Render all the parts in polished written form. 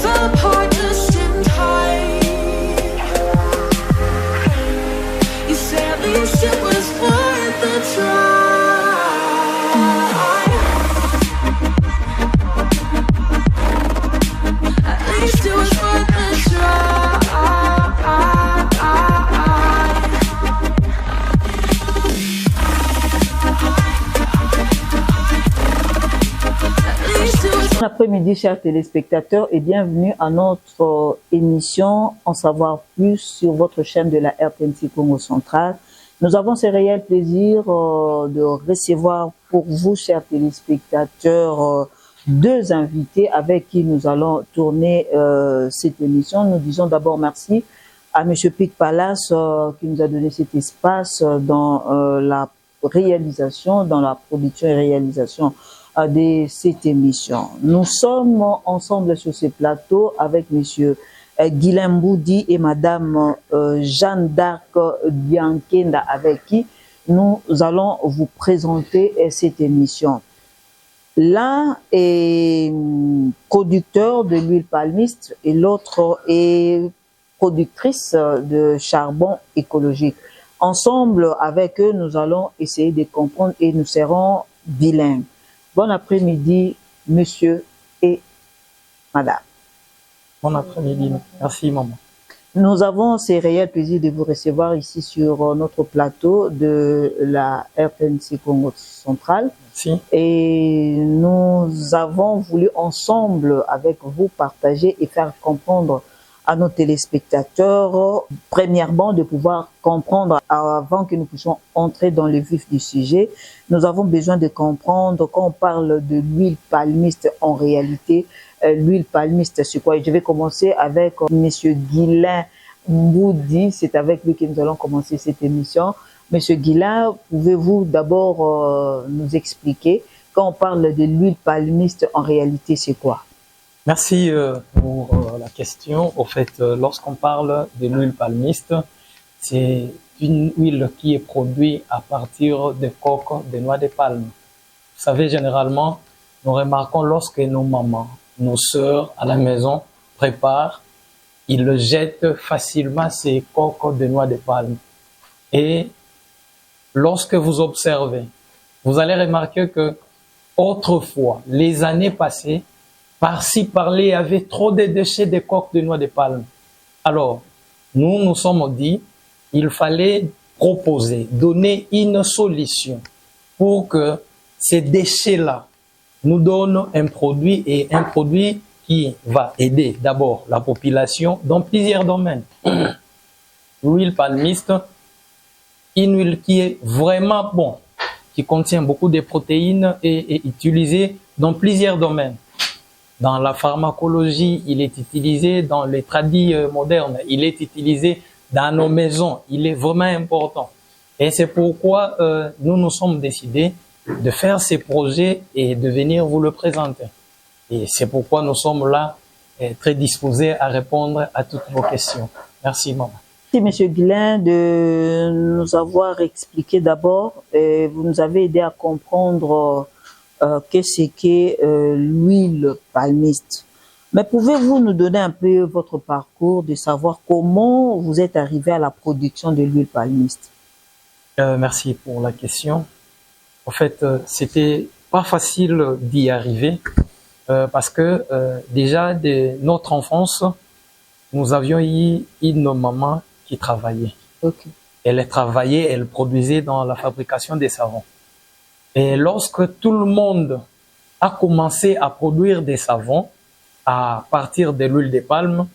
fell apart just in time. You said at least it was worth the try. At least it was worth the try. Bon après-midi, chers téléspectateurs, et bienvenue à notre émission En savoir plus sur votre chaîne de la RTNC Congo Central. Nous avons ce réel plaisir de recevoir pour vous, chers téléspectateurs, deux invités avec qui nous allons tourner cette émission. Nous disons d'abord merci à M. Pic Palace qui nous a donné cet espace dans la réalisation, dans la production et réalisation de cette émission. Nous sommes ensemble sur ce plateau avec M. Guilain Mboudi et Mme Jeanne d'Arc Biankenda avec qui nous allons vous présenter cette émission. L'un est producteur de l'huile palmiste et l'autre est productrice de charbon écologique. Ensemble avec eux, nous allons essayer de comprendre et nous serons bilingues. Bon après-midi, monsieur et madame. Bon après-midi, merci maman. Nous avons ce réel plaisir de vous recevoir ici sur notre plateau de la RTNC Congo Central. Merci. Et nous avons voulu ensemble avec vous partager et faire comprendre à nos téléspectateurs, premièrement, de pouvoir comprendre avant que nous puissions entrer dans le vif du sujet. Nous avons besoin de comprendre quand on parle de l'huile palmiste en réalité, l'huile palmiste c'est quoi? Et je vais commencer avec Monsieur Guilain Mboudi, c'est avec lui que nous allons commencer cette émission. Monsieur Guilain, pouvez-vous d'abord nous expliquer quand on parle de l'huile palmiste en réalité c'est quoi? Merci pour la question. Au fait, lorsqu'on parle de l'huile palmiste, c'est une huile qui est produite à partir de coques de noix de palme. Vous savez, généralement, nous remarquons lorsque nos mamans, nos sœurs à la maison préparent, ils jettent facilement ces coques de noix de palme. Et lorsque vous observez, vous allez remarquer que autrefois, les années passées, par-ci, par-là, il y avait trop de déchets de coques de noix de palme. Alors, nous sommes dit, il fallait proposer, donner une solution pour que ces déchets-là nous donnent un produit et un produit qui va aider d'abord la population dans plusieurs domaines. L'huile palmiste, une huile qui est vraiment bon, qui contient beaucoup de protéines et est utilisée dans plusieurs domaines. Dans la pharmacologie, il est utilisé dans les tradis modernes, il est utilisé dans nos maisons, il est vraiment important. Et c'est pourquoi nous nous sommes décidés de faire ces projets et de venir vous le présenter. Et c'est pourquoi nous sommes là très disposés à répondre à toutes vos questions. Merci maman. Merci Monsieur Guilain de nous avoir expliqué d'abord, vous nous avez aidé à comprendre qu'est-ce qu'est l'huile palmiste. Mais pouvez-vous nous donner un peu votre parcours, de savoir comment vous êtes arrivé à la production de l'huile palmiste? Merci pour la question. En fait, c'était pas facile d'y arriver parce que déjà de notre enfance, nous avions eu une maman qui travaillait. Okay. Elle travaillait, elle produisait dans la fabrication des savons. Et lorsque tout le monde a commencé à produire des savons à partir de l'huile de palme,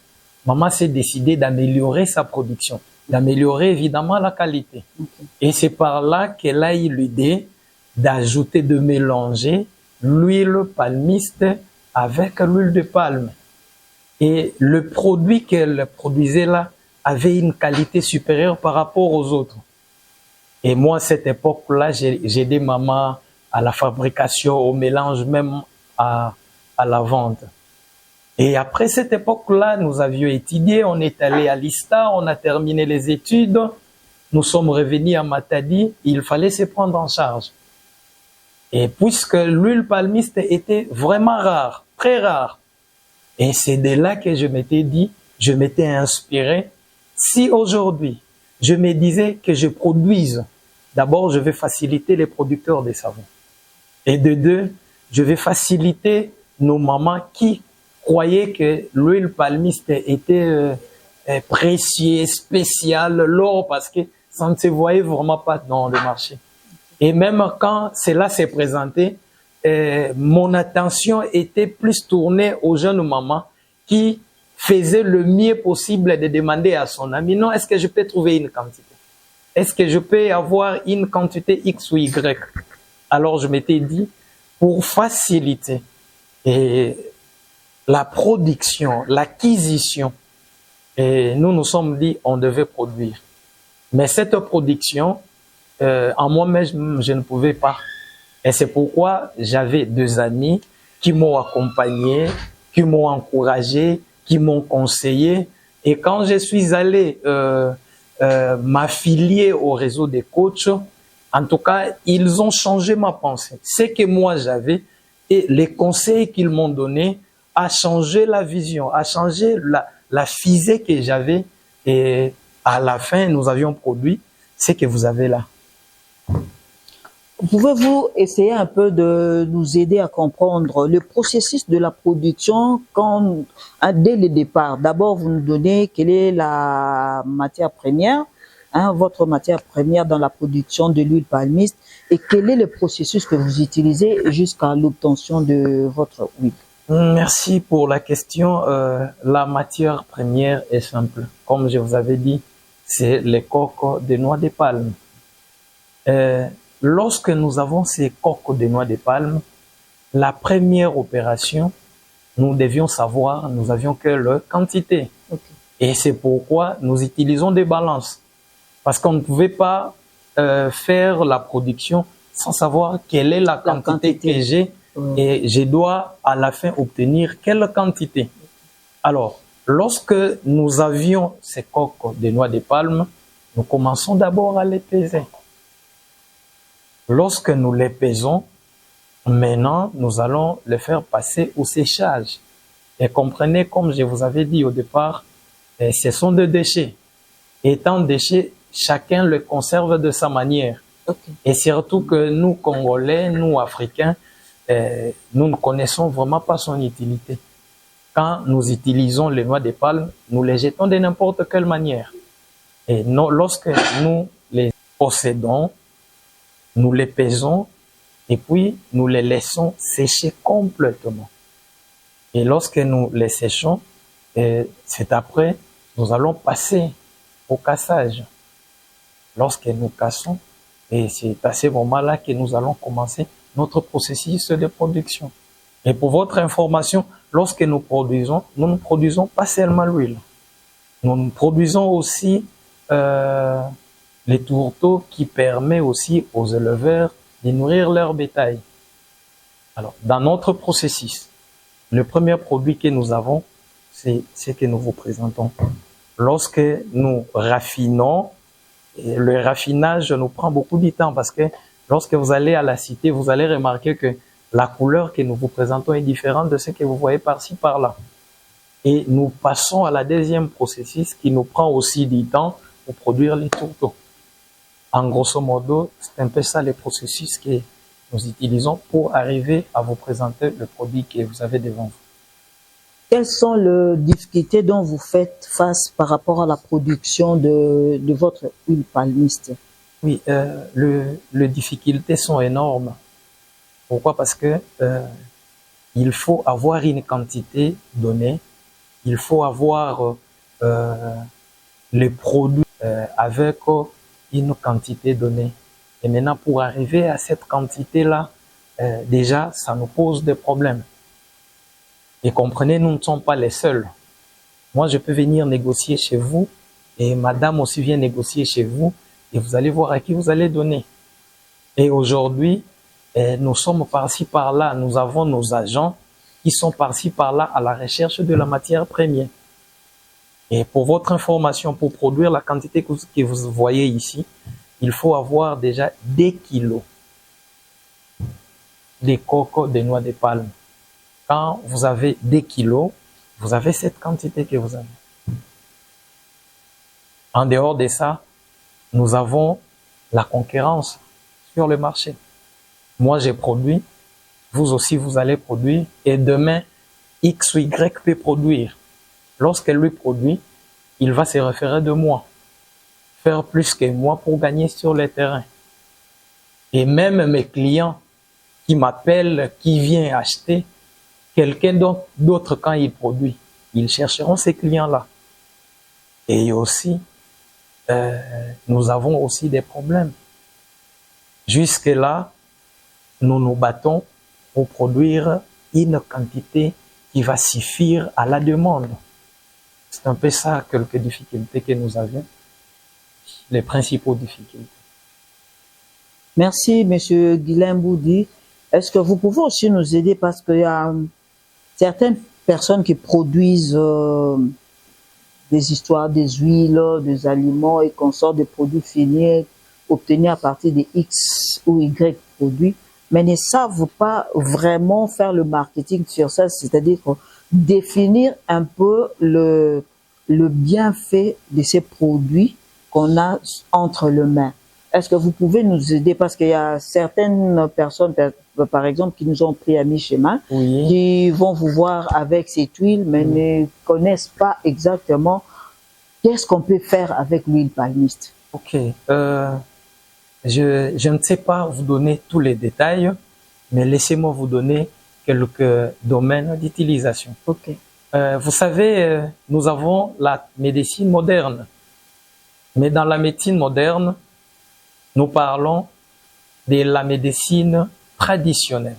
maman s'est décidée d'améliorer sa production, d'améliorer évidemment la qualité. Okay. Et c'est par là qu'elle a eu l'idée d'ajouter, de mélanger l'huile palmiste avec l'huile de palme. Et le produit qu'elle produisait là avait une qualité supérieure par rapport aux autres. Et moi, à cette époque-là, j'ai aidé maman à la fabrication, au mélange, même à la vente. Et après cette époque-là, nous avions étudié, on est allé à l'ISTA, on a terminé les études, nous sommes revenus à Matadi, il fallait se prendre en charge. Et puisque l'huile palmiste était vraiment rare, très rare, Et c'est de là que je m'étais dit, je m'étais inspiré. Si aujourd'hui, je me disais que je produise, d'abord, je vais faciliter les producteurs des savons. Et de deux, je vais faciliter nos mamans qui croyaient que l'huile palmiste était précieux, spécial, l'or, parce que ça ne se voyait vraiment pas dans le marché. Et même quand cela s'est présenté, mon attention était plus tournée aux jeunes mamans qui faisaient le mieux possible de demander à son ami, non, est-ce que je peux trouver une quantité? Est-ce que je peux avoir une quantité X ou Y? Alors je m'étais dit, pour faciliter la production, l'acquisition, et nous nous sommes dit, on devait produire. Mais cette production, en moi-même, je ne pouvais pas. Et c'est pourquoi j'avais 2 amis qui m'ont accompagné, qui m'ont encouragé, qui m'ont conseillé. Et quand je suis allé m'affilier au réseau des coachs, en tout cas, ils ont changé ma pensée. Ce que moi j'avais et les conseils qu'ils m'ont donnés a changé la vision, a changé la visée que j'avais. Et à la fin, nous avions produit ce que vous avez là. Pouvez-vous essayer un peu de nous aider à comprendre le processus de la production dès le départ? D'abord, vous nous donnez quelle est la matière première, votre matière première dans la production de l'huile palmiste, et quel est le processus que vous utilisez jusqu'à l'obtention de votre huile? Merci pour la question. La matière première est simple. Comme je vous avais dit, c'est les coques de noix de palme. Lorsque nous avons ces coques de noix de palme, la première opération, nous devions savoir, nous avions que leur quantité. Okay. Et c'est pourquoi nous utilisons des balances. Parce qu'on ne pouvait pas faire la production sans savoir quelle est la quantité que j'ai et je dois à la fin obtenir quelle quantité. Alors, lorsque nous avions ces coques de noix de palme, nous commençons d'abord à les peser. Lorsque nous les pesons, maintenant, nous allons les faire passer au séchage. Et comprenez, comme je vous avais dit au départ, ce sont des déchets. Étant déchets, chacun le conserve de sa manière. Okay. Et surtout que nous, Congolais, nous, Africains, nous ne connaissons vraiment pas son utilité. Quand nous utilisons les noix de palme, nous les jetons de n'importe quelle manière. Et lorsque nous les possédons, nous les pesons et puis nous les laissons sécher complètement. Et lorsque nous les séchons, c'est après, nous allons passer au cassage. Lorsque nous cassons, et c'est à ce moment-là que nous allons commencer notre processus de production. Et pour votre information, lorsque nous ne produisons pas seulement l'huile. Nous produisons aussi les tourteaux qui permettent aussi aux éleveurs de nourrir leur bétail. Alors, dans notre processus, le premier produit que nous avons, c'est ce que nous vous présentons. Lorsque nous raffinons, et le raffinage nous prend beaucoup de temps parce que lorsque vous allez à la cité, vous allez remarquer que la couleur que nous vous présentons est différente de ce que vous voyez par-ci, par-là. Et nous passons à la deuxième processus qui nous prend aussi du temps pour produire les tourteaux. En grosso modo, c'est un peu ça les processus que nous utilisons pour arriver à vous présenter le produit que vous avez devant vous. Quelles sont les difficultés dont vous faites face par rapport à la production de votre huile palmiste? Oui, les difficultés sont énormes. Pourquoi? Parce que il faut avoir une quantité donnée, il faut avoir les produits avec une quantité donnée. Et maintenant, pour arriver à cette quantité-là, déjà, ça nous pose des problèmes. Et comprenez, nous ne sommes pas les seuls. Moi, je peux venir négocier chez vous, et madame aussi vient négocier chez vous, et vous allez voir à qui vous allez donner. Et aujourd'hui, nous sommes par-ci, par-là, nous avons nos agents qui sont par-ci, par-là à la recherche de la matière première. Et pour votre information, pour produire la quantité que vous voyez ici, il faut avoir déjà 2 kilos de coco de noix de palme. Quand vous avez 2 kilos, vous avez cette quantité que vous avez. En dehors de ça, nous avons la concurrence sur le marché. Moi, j'ai produit, vous aussi, vous allez produire, et demain, X ou Y peut produire. Lorsqu'elle lui produit, il va se référer de moi, faire plus que moi pour gagner sur le terrain. Et même mes clients qui m'appellent, qui viennent acheter, quelqu'un d'autre quand il produit, ils chercheront ces clients-là. Et aussi, nous avons aussi des problèmes. Jusque-là, nous nous battons pour produire une quantité qui va suffire à la demande. C'est un peu ça, quelques difficultés que nous avions, les principaux difficultés. Merci, Monsieur Guilain Boudi. Est-ce que vous pouvez aussi nous aider parce qu'il y a certaines personnes qui produisent des histoires, des huiles, des aliments et consorts de produits finis obtenus à partir de X ou Y produits, mais ne savent pas vraiment faire le marketing sur ça, c'est-à-dire définir un peu le bienfait de ces produits qu'on a entre les mains. Est-ce que vous pouvez nous aider parce qu'il y a certaines personnes, par exemple, qui nous ont pris à mi-chemin, Oui. qui vont vous voir avec cette huile, mais ne connaissent pas exactement qu'est-ce qu'on peut faire avec l'huile palmiste. Ok. Je ne sais pas vous donner tous les détails, mais laissez-moi vous donner quelques domaines d'utilisation. Ok. Vous savez, nous avons la médecine moderne. Mais dans la médecine moderne, nous parlons de la médecine traditionnelle.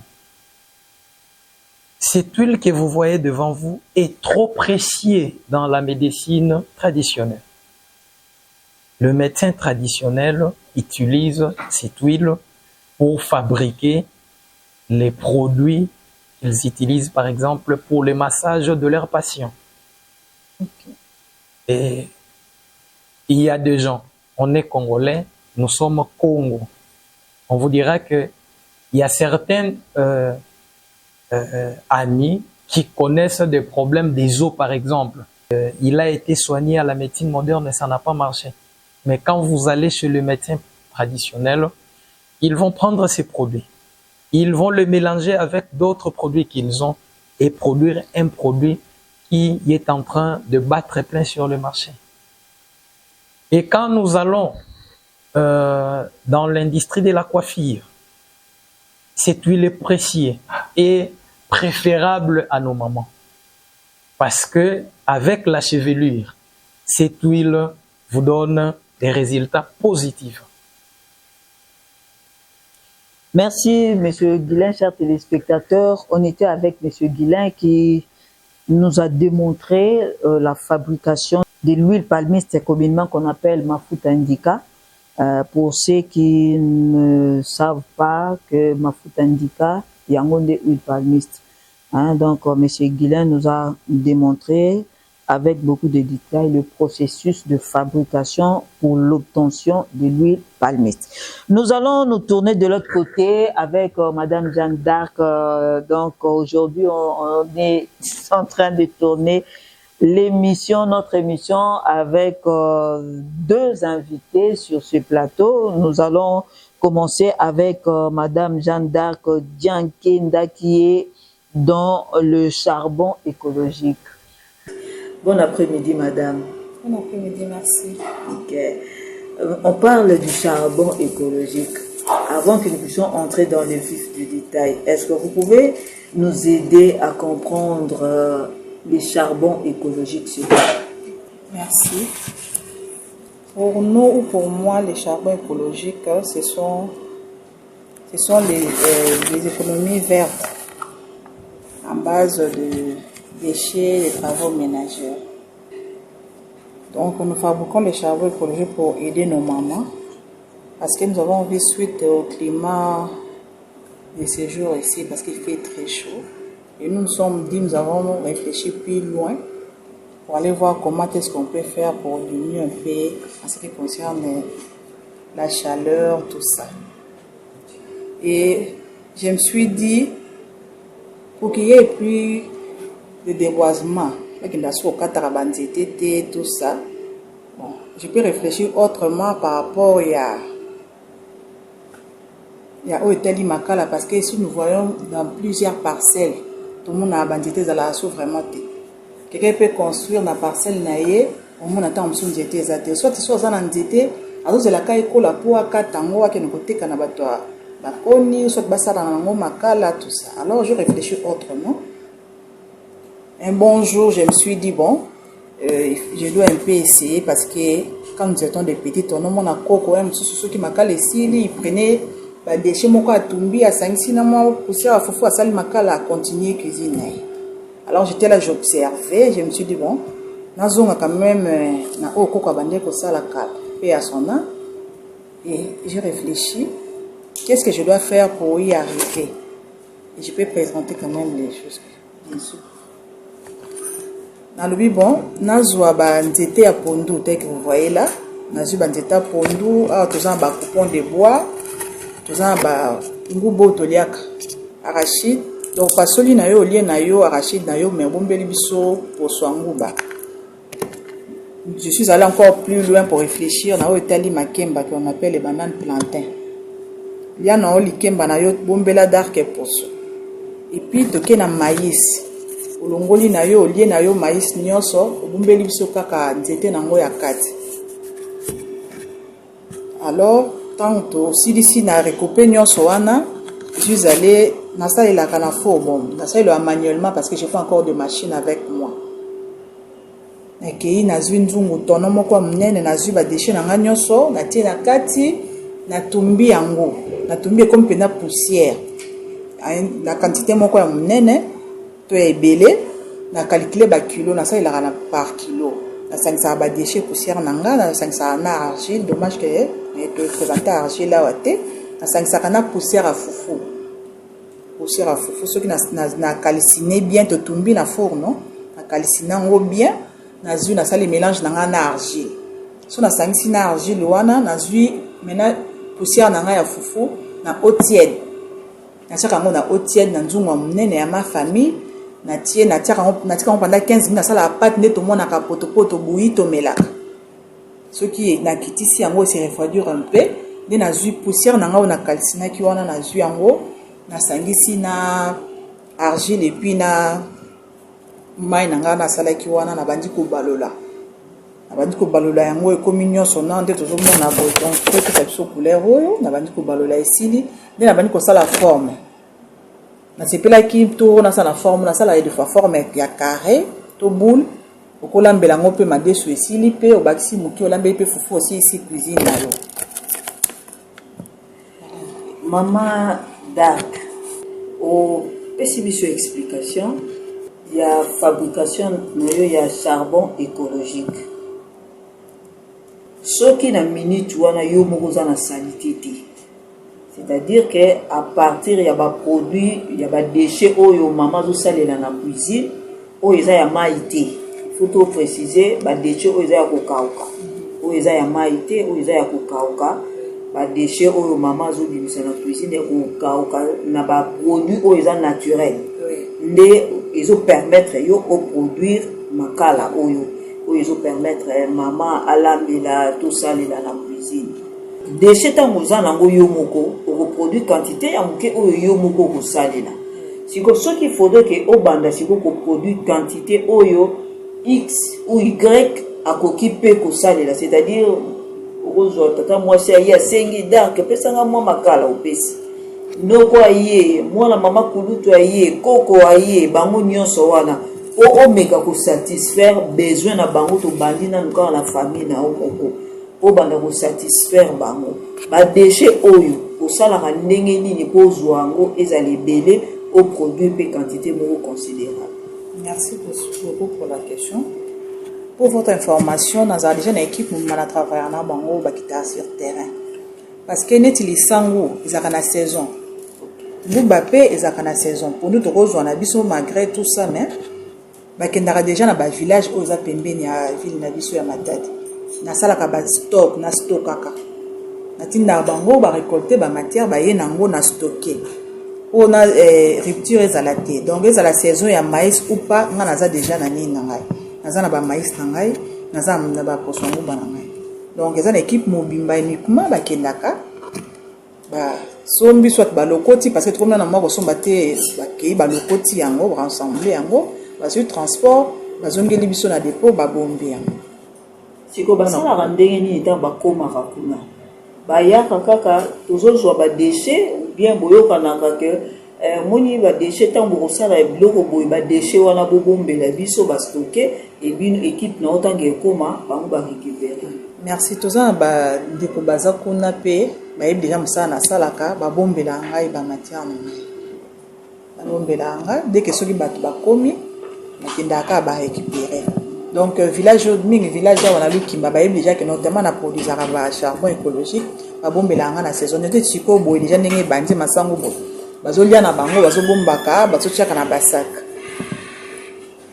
Cette huile que vous voyez devant vous est trop précieuse dans la médecine traditionnelle. Le médecin traditionnel utilise cette huile pour fabriquer les produits qu'ils utilisent, par exemple, pour le massage de leurs patients. Okay. Et il y a des gens, on est Congolais, nous sommes Congo. On vous dira que il y a certains amis qui connaissent des problèmes des os, par exemple. Il a été soigné à la médecine moderne et ça n'a pas marché. Mais quand vous allez chez le médecin traditionnel, ils vont prendre ces produits. Ils vont le mélanger avec d'autres produits qu'ils ont et produire un produit qui est en train de battre plein sur le marché. Et quand nous allons dans l'industrie de la coiffure, cette huile est précieuse et préférable à nos mamans. Parce que avec la chevelure, cette huile vous donne des résultats positifs. Merci, Monsieur Guilain, chers téléspectateurs. On était avec Monsieur Guilain qui nous a démontré la fabrication de l'huile palmiste, communément qu'on appelle mafuta indica. Pour ceux qui ne savent pas que mafuta indica, il y a un de huile palmiste. Donc, Monsieur Guilain nous a démontré avec beaucoup de détails le processus de fabrication pour l'obtention de l'huile palmiste. Nous allons nous tourner de l'autre côté avec Madame Jeanne d'Arc. Donc aujourd'hui, on est en train de tourner notre émission avec deux invités sur ce plateau. Nous allons commencer avec Madame Jeanne d'Arc Dianke qui est dans le charbon écologique. Bon après-midi, madame. Bon après-midi, merci. Ok. On parle du charbon écologique. Avant que nous puissions entrer dans le vif du détail, est-ce que vous pouvez nous aider à comprendre les charbons écologiques, s'il vous plaît? Merci. Pour nous ou pour moi, les charbons écologiques, ce sont les économies vertes en base de déchets et travaux ménagers. Donc, nous fabriquons les charbons écologiques pour aider nos mamans parce que nous avons vu suite au climat de ces jours ici parce qu'il fait très chaud. Et nous avons réfléchi plus loin pour aller voir comment est-ce qu'on peut faire pour diminuer un peu en ce qui concerne la chaleur, tout ça. Et je me suis dit, pour qu'il y ait plus de déboisement, tout ça. Bon, je peux réfléchir autrement par rapport il y a Oteli Makala, parce que si nous voyons dans plusieurs parcelles, tout le monde a bandité dans la souffre vraiment. Quelqu'un peut construire dans la parcelle naïe, au monde attend un son jeté zate. Soit ça en jeté, alors c'est la caille cola pour à katango à quel côté canabatoire. La coni, soit bassa dans la Makala, tout ça. Alors je réfléchis autrement. Un bon jour, je me suis dit, bon, je dois un peu essayer parce que quand nous étions des petits, on a coco, ceux qui Makala ici, ils prenaient. Bah déchets mon quoi tomber à 5-6 mois poussière à foufou à salle makala à continuer cuisiner. Alors j'étais là, j'observais, je me suis dit bon, nazonga quand même na oko kwa bande ko sala kala et à son nom et j'ai réfléchi qu'est-ce que je dois faire pour y arriver. Et je peux présenter quand même les choses bien sûr. Dans le but bon, nazwa ba nzete à pondu tel que vous voyez là, nazu ba nzete à pondu à tous en bas coupon de bois. Tout ça, ngubo toliaka arachide donc pasoli na yo lien na yo arachide na yo mais bombeli biso pour nguba. Je suis allé encore plus loin pour réfléchir na Oteli Makemba qu'on appelle les bananes plantains. Il y a na likemba na yo bombela dark et poso. Et puis toke na maïs olongoli na yo lien na yo maïs nyonso bombeli biso kaka nzete nango ya kati. Alors tant si d'ici na recoupé nyonso wana, je suis allé na salle la canafo bon, na salle manuellement parce que j'ai pas encore de machine avec moi. Ekei na zwi nzungu tono moko mnene na zwi ba déchets na nyonso na tie na kati na tumbi yango. Na tumbi comme pena poussière. La quantité moko ya mnene to ebele na calculer ba kilo na salle la par kilo. Na 500 ba déchets poussière nanga na 500 na argile dommage que mais tu présenter argile là waté na 500 na poussière à foufou ceux qui na calciné bien te tumbi na four non na calciné ngo bien na zui na sali mélange na argile so na sangisi na argile wana na zui maintenant poussière na ya foufou na eau tiède na chaka ngo na eau tiède na nzungu munene ya ma famille na tie na tia pendant 15 minutes na sala pâte ne to mona ka poto bouilli to melaka. Ce qui est na kitisi yango se refroidir un peu de na zui poussière na nga na calcina ki wana na zui yango na sangisi na argile et puis na mai na nga na sala ki wana na bandi ko balola yango e komi nyonso na nde tozo mona bo donc que ça biso couleur oyo na bandi ko balola esili de na bandi ko sala forme na sepela ki to na sala forme na sala de forme ya carré to boule okolambela ngo pe madesu esili pe obakisi muki olambeli pe fufu aussi ici cuisine na yo. Maman Dark au pessimisme explication il y a fabrication il y a charbon écologique ce qui na minute wana yo moko za na sanité c'est-à-dire que à partir il y a ba produit il y a ba déchets oyo maman zo salela na cuisine oyo eza ya maïté. Il faut préciser ba déchets oyo eza ya kokauka oyo eza ya maïté oyo eza ya kokauka ba déchets oyo maman zo bimisa na cuisine kokauka na ba produit oyo eza naturel nde ezo permettre yo o produire makala oyo ezo permettre maman alambela tout ça là na cuisine. Déchets tango za nango yo moko o produire quantité ya moke oyo yo moko ko salela. Siko ce qu'il faudrait que au banda siko ko produire quantité oyo X ou Y à kokipe ko salela, c'est-à-dire ozo tata moi c'est ya sengi dark pesanga moi makala opesi. Noko aye mwana mama kulutu aye koko aye bango nyonso wana o meka ko satisfaire besoin na bango to bandina nuka na famille na okoko o banda ko satisfaire bango ba déchet oyo ko sala ka ndenge nini ko zwango ezali belé au produit pe quantité moko considérable. Merci beaucoup pour la question. Pour votre information, nous avons déjà une équipe qui travaille en bango bakita sur terrain. Parce que net les sango, ils ont la saison. Nous bapé, ils ont la saison. Pour nous, on a biso malgré tout ça, mais bakendara déjà dans le village où ils ont pembeni à ville na biso ya matadi. Na sala ka ba stock, na stock kaka. Na tinda bango ba récolter ba matière ba ye nango na stocker. On a rupture ezalate. Donc ezala saison ya maïs ou pas, on a déjà na nini ngai. naza na ba maïs na ngai naza na ba poso nguba na ngai donc eza na équipe mobimba uniquement bakendaka ba sombi soit balokoti parce que tokomna na moko somba te bakei balokoti yango ba ensemble yango ba sur transport bazongeli biso na dépôt babombi yango siko basalaka ndenge nini ntango bakomaka kuna bayaka kaka tozozwa badeshe bien boyokanaka ke moni badeshe ntango bokosala biloko boye badeshe wana bobombela biso bastoke ebino équipe na otango ekoma bango barécupere. Merci toza na bandeko baza kuna mpe bayebi deja mosala nasalaka babombela ngai bamatière na ngai babombela ngai deke soki bato bakomi bakendaka barécupere donc village mingi village awa na Lukimba bayebi deja ke notamment na produisaka ba charbon écologique babombela ngai na saison nete sikoyo boye deja ndenge ebandi masango boye bazolia na bango bazobombaka bazotiaka na basaka.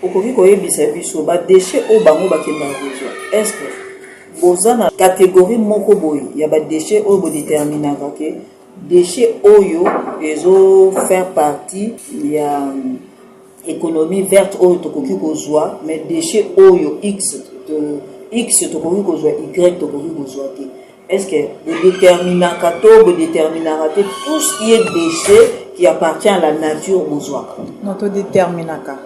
Okoki koyebisa biso badeshe oyo bango bakendaka kozwa est-ce que boza na catégorie moko boye ya badeshe oyo bodéterminaka ke deshe oyo ezo faire partie ya économie verte oyo tokoki kozwa mais deshe oyo x tokoki kozwa y tokoki kozwa te. Est-ce que bodéterminaka to bodéterminaka te tout ce qui est déchet qui appartient à la nature bozwaka? Non, to déterminaka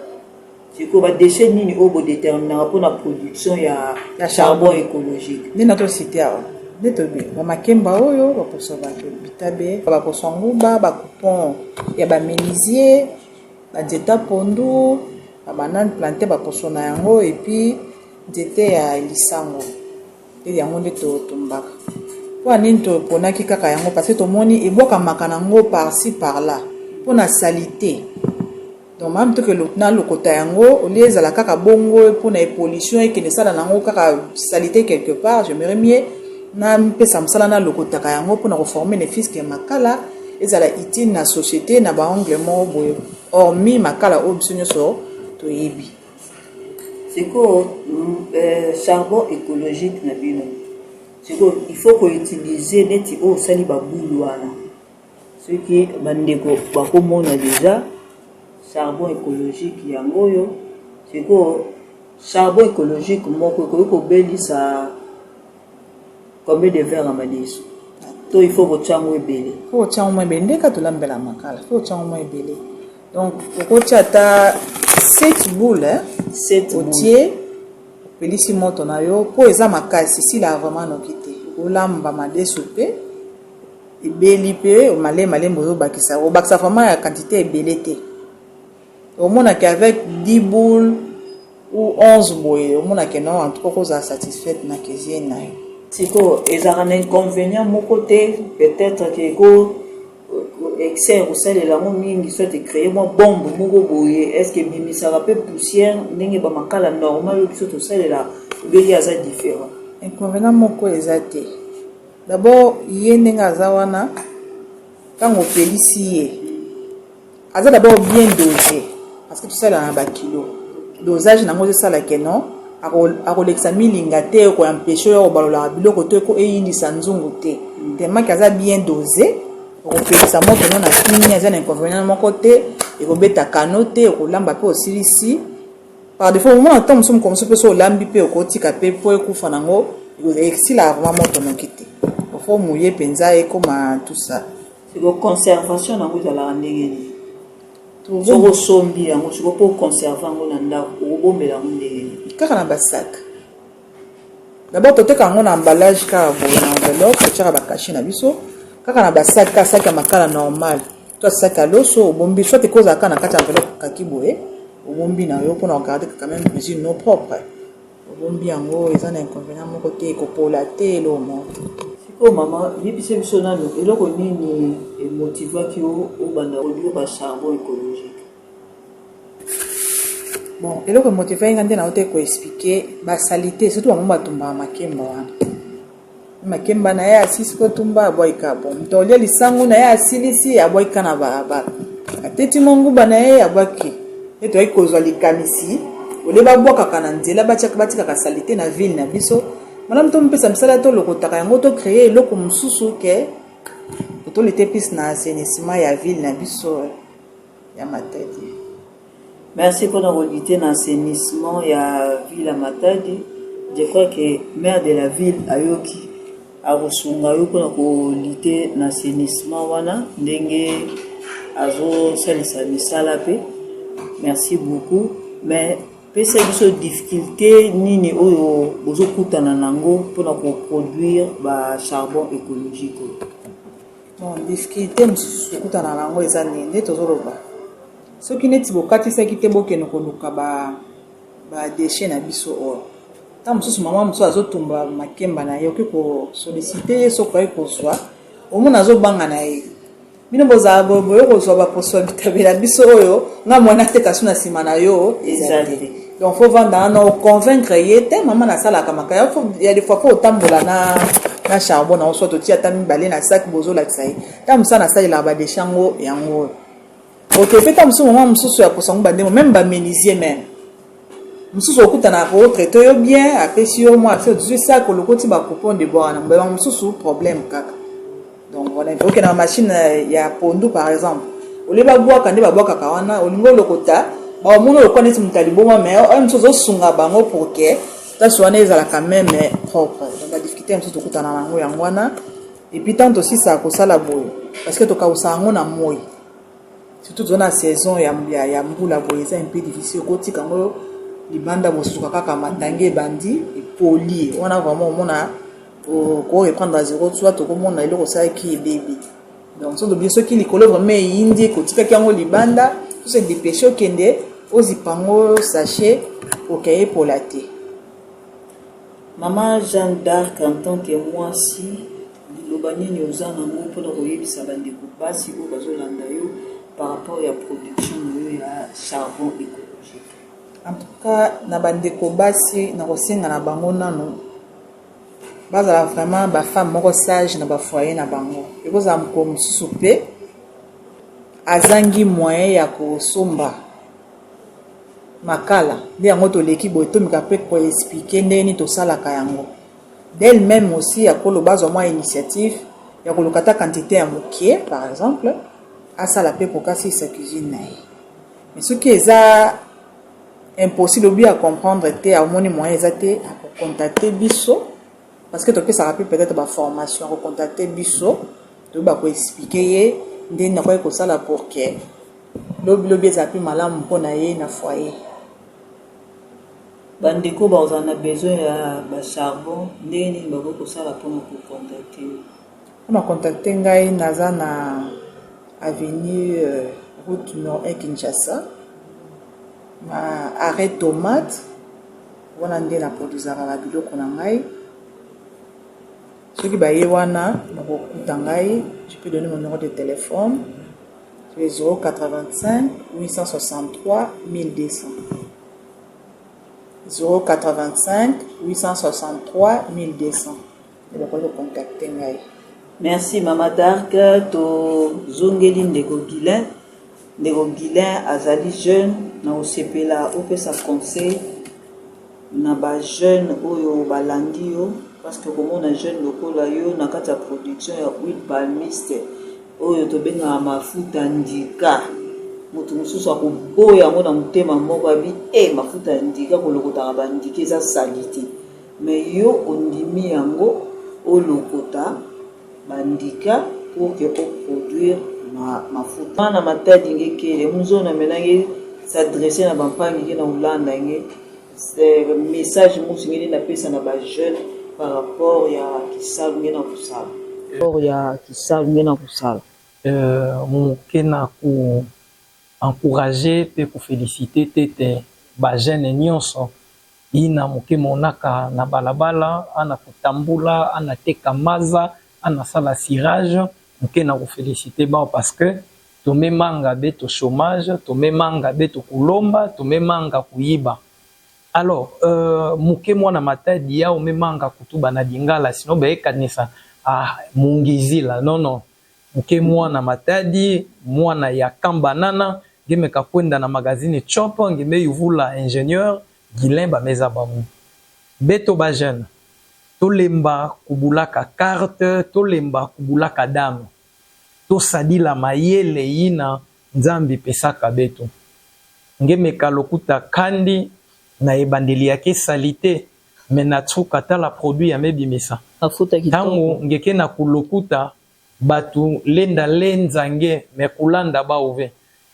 c'est que ba déchet nini oyo bodéterminaka pour la production ya charbon écologique nde na to cité awa nde tobi bamakemba oyo baposo bato bitabe baposo nguba bacoupon ya baménisier banzeta pondu babanane planté baposo na yango epuis nzete ya lisango nde yango nde totumbaka po nini toponaki kaka yango parce que tomoni ebwakamaka nango par-ci par-là mpona salité donc même to ke na lokota yango olie ezala kaka bongo mpona epollution ekende sala nango kaka salité quelque part j'aimerais mieux na mpesa mosala na lokotaka yango mpona koforme ne fiske makala ezala utile na société na baangle moko boye hormis makala oyo biso nyonso toyebi. siko charbon écologique na bino siko il faut koutiliser neti oyo osali babulu wana soki bandeko bakomona déjà charbon écologique yango oyo siko charbon écologique moko ekoki kobelisa combien de verres à madiso to il faut kotyango ebele fo kotyango mo ebele ndeka tolambela makala fo kotyango mo ebele donc okotya ata 7 boules 7 otie opelisi moto na yo po eza makasi sila vraiment noki te olamba madeso mpe ebeli mpe malembo ozobakisa obakisa vraiment ya quantité ebele te omonaki avec 10 boules ou 11 boye omonaki non en tout cas kozala satisfaite na cuisine na yo siko ezalaka na inconvénient moko te peut-être ke eko excès kosalela yango mingi soit ecréer mwa bombe moko boye est ce que ebimisaka mpe poussière ndenge bamakala normal oyo biso tosalela ebeli aza différent. inconvénient moko eza te d'abord ye ndenge aza wana ntango opelisi ye aza d'abord bien dosé parce que tosalela na bakilo dosage nango ezosalaka non akolekisa milinga te koempêche oyo kobalolaka biloko to eyindisa nzungu te temaki aza bien dosé okopelisa moto no na kini aza na inconvénient moko te ekobeta kano te okolamba mpe osilisi par défaut omona ntango mosusu mokomosu mpe so olambi mpe okotika mpe mpo ekufa nango esilaka vraiment moto noki te ofo moye mpenza ekoma tout ça siko conservation nango ezalaka ndenge nini soko osombi yango siko mpo oconserve yango na ndako okobombela yango ndenge nini kaka na basak d'abord toteka yango na emballage kaka boye na enveloppe totiaka bakashi na biso kaka na basak kaka sak ya makala normal to sak ya loso obombi soit ekozalaka na kati ya enveloppe kaki boye obombi na yo mpona kogarde kaka même cuisine no propre obombi yango eza na inconvénient moko te ekopola te elo moko. siko mama yebisa biso nano eloko nini emotivaki yo obanda kodio bacharbon écologique? Bon, eloko motive nga nde na ote koexplike basalité surtout bango batumbaka makemba wana makemba na ye asisi kotumba abwaika bon moto olia lisango na ye asilisi abwaika na balabala ateti monguba na ye abwaki ete oyi kozwa likamisi ole babwakaka na nzela batikaka salite na ville na biso malamu tomopesa misala tolokotaka yango tocreye eloko mosusu ke tolete pise na assainissement ya ville na biso ya Matadi. Merci pour nous lutter dans l'assainissement. Il y a ville à Matadi. Je crois que maire de la ville Ayoki a reçu pour lutter dans l'assainissement. Ndenge azo salisa misala pe. Merci beaucoup. Mais pesa biso difficulté nini oyo bozo kutana nango pour produire ba charbon écologique. Bon, difficulté mususu kutana nango eza nende tozoloba. Soki neti bokatisaki te bokende koluka ba déchet na biso oyo. Ta mosusu mama mosusu azotumba makemba na ye oke ko solliciter ye soki oye kozwa omona azobanga na ye. Bino bozala boye kozwa baposo bitabela biso oyo nga mwana te kasu na nsima na yo ezali. Donc faut vendre na convaincre ye te mama nasalaka makaya ya des fois faut otambola na charbon na soit otia ta mibale na sac bozolakisa ye. Ta mosala nasalela ba déchet yango. Ok, peut-être que moment mususu ya kosango bandemo même ba menuisier même. Mususu okutana ko traiter yo bien apesi yo moi fait du ça ko lokoti ba coupon de bois na ba mususu problème kaka. Donc voilà, il faut que na machine ya pondu par exemple. Ole ba bois kande ba bois kaka wana olingo lokota ba mono lokone ti mutali boma mais mususu sunga bango pour que ta soane ezala quand même propre. Donc la difficulté mususu okutana nango yangwana et puis tant aussi ça ko sala boye parce que to ka usango na moi. Surtout dans la saison ya mbula boye c'est un peu difficile koti kango libanda bosuka kaka matange bandi et poli on a vraiment mona ko reprendre à zéro soit to komona ile ko sa ki baby donc so de bien ceux qui likolo vraiment indi koti kango libanda tout c'est des péchés kende ozipango sachet okaye pour la thé. Maman Jeanne d'Arc en tant que moi si lobani ni ozana ngo pour koyebisa bandeko basi ko bazolanda yo par rapport à la production de charbon écologique. En tout cas, na bandeko basi na kosenga na bango nano bazala vraiment ba femme moko sage na ba foyer na bango. Ekoza mko mususu pe azangi moyen ya kosomba makala ndi yango toleki boye tomika pe ko expliquer ndeni tosalaka yango. D'elle-même aussi ya koloba zo mwa initiative ya kolokata quantité ya mokie par exemple à ça la paix pour casser sa cuisine. Mais ce qui est impossible à comprendre était à mon moyen exacté à contacter Bisso parce que tu peux ça rappeler peut-être ma formation à contacter Bisso tu vas expliquer des n'a pas que ça là pour que l'objet ça plus malam pour naïe na foyer. Bandeko ba on a besoin de charbon ndeni ba ko ça là pour contacter. On a contacté ngai nazana avenue route nord et Kinshasa arrêt tomate wana nde na produisaka ba biloko na ngai soki baye wana nakokuta ngai je peux donner mon numéro de téléphone c'est 085 863 1200 085 863 1200 et le contacter ngai. Merci Mama Dark to zongeli ndeko Guilin azali jeune na osepela opesa conseil na ba jeune oyo balandi yo parce que comme on a jeune lokola yo na kati ya production ya huile palmiste oyo to benga mafuta ndika mutu mususu akoboya yango na motema moko abi mafuta ndika kolokota ba ndika eza salite mais yo ondimi yango olokota bandika pour que produire mafuta na matadi ngeke muzona melange s'adresser na bampangi na ulanda nge c'est message musingeli na pesa na ba jeune par rapport ya kisalu ngena kusala mukena ku encourager pe ku féliciter tete ba jeune nyonso ina muke monaka na balabala ana kutambula ana teka maza ana sala cirage mukena ku féliciter ba parce que to memanga be to chômage to memanga be to kulomba to memanga kuiba. Alors muke mwana matadi ya memanga kutuba na dingala sino be kanisa mungizila non muke mwana matadi mwana ya kambanana ngeme kakwenda na magazine chop ngeme yuvula ingénieur Guilin ba meza bamu beto ba jeune to lemba kubulaka carte to lemba kubulaka dame to sadila mayele yina nzambi pesaka beto nge meka lokuta kandi na ebandeli yake salite me na tsuka tala produit ya mebimisa Mafuta tango kitoko. ngeke na kulokuta batu lenda lenza nge me kulanda ba uve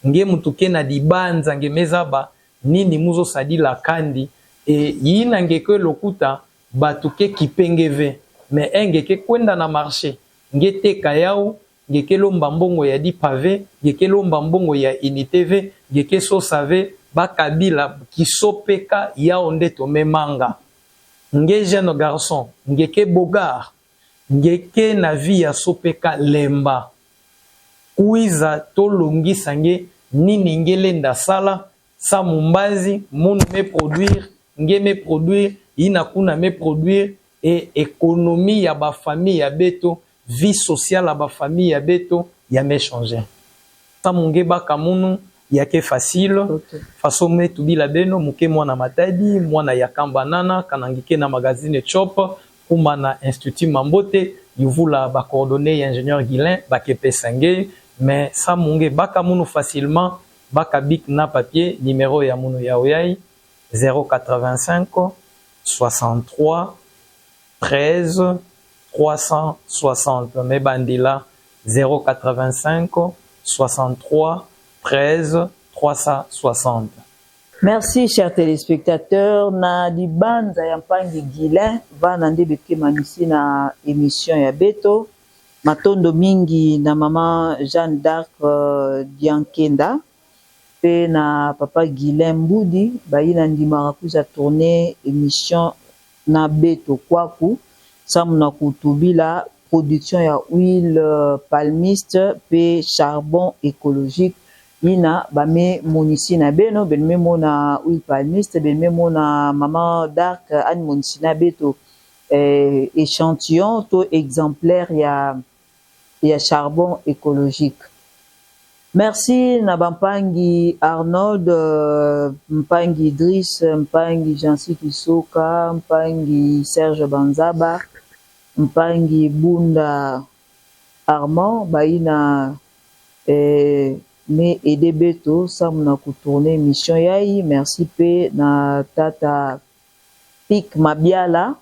nge mutuke na dibanza nge mezaba nini muzo sadila kandi e yina ngeke lokuta batu ke kipengeve me engeke kwenda na marché nge teka yao ngeke lomba mbongo ya di pavé ngeke lomba mbongo ya initv ngeke so save bakabila kisopeka yao nde to memanga nge jeune garçon ngeke bogar ngeke na vie ya sopeka lemba kuiza tolongisa nge nini ngelenda sala sa mumbazi munu me produire nge me produire ina kuna me produire et économie ya ba famille ya beto vie sociale ya ba famille ya beto ya me changer sa munge baka munu yake facile Okay. façon me tubila beno muke mwana matadi mwana ya kambanana kanangike na magazine chop kuma na institut mambote yuvula ba coordonnées ya ingénieur Guilin bakepe sange mais sa munge baka munu facilement baka bik na papier numéro ya munu ya oyai 085 63 13 360 me bandila 085 63 13 360. Merci, chers téléspectateurs. Na di banza ya mpangi Guilin vana nde beke manisi na émission ya beto matondo mingi na mama Jeanne d'Arc Diankenda pe na papa Guilin Mbudi bayi na ndimaka kuza tourner émission na beto kwaku samu na kutubila production ya huile palmiste pe charbon écologique ina bame monisi na beno benme mona huile palmiste benme mona mama d'Arc an monisi na beto échantillon to exemplaire ya charbon écologique. Merci na bampangi Arnold, mpangi Idriss, mpangi Jansi Kisoka, mpangi Serge Banzaba, mpangi Bunda Armand baina me aider beto sam na kutourner mission yai. Merci pe na tata Pik Mabiala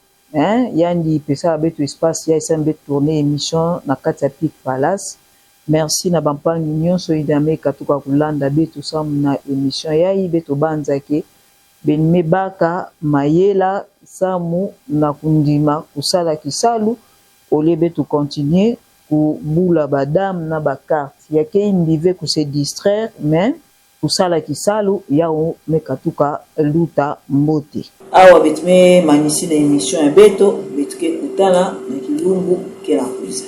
yandi pesa beto espace yai sam beto tourner émission na kati ya Pik Palace. Merci na bampangi nyonso idame katuka kulanda beto sam na émission yai beto banzake benme baka mayela samu na kundima kusala kisalu ole beto continuer kubula badame na bakarte yake imbive kuse distraire mais kusala kisalu yao mekatuka luta mbote awa betme manisi na émission ya beto betuke kutala na kilungu kela kuiza.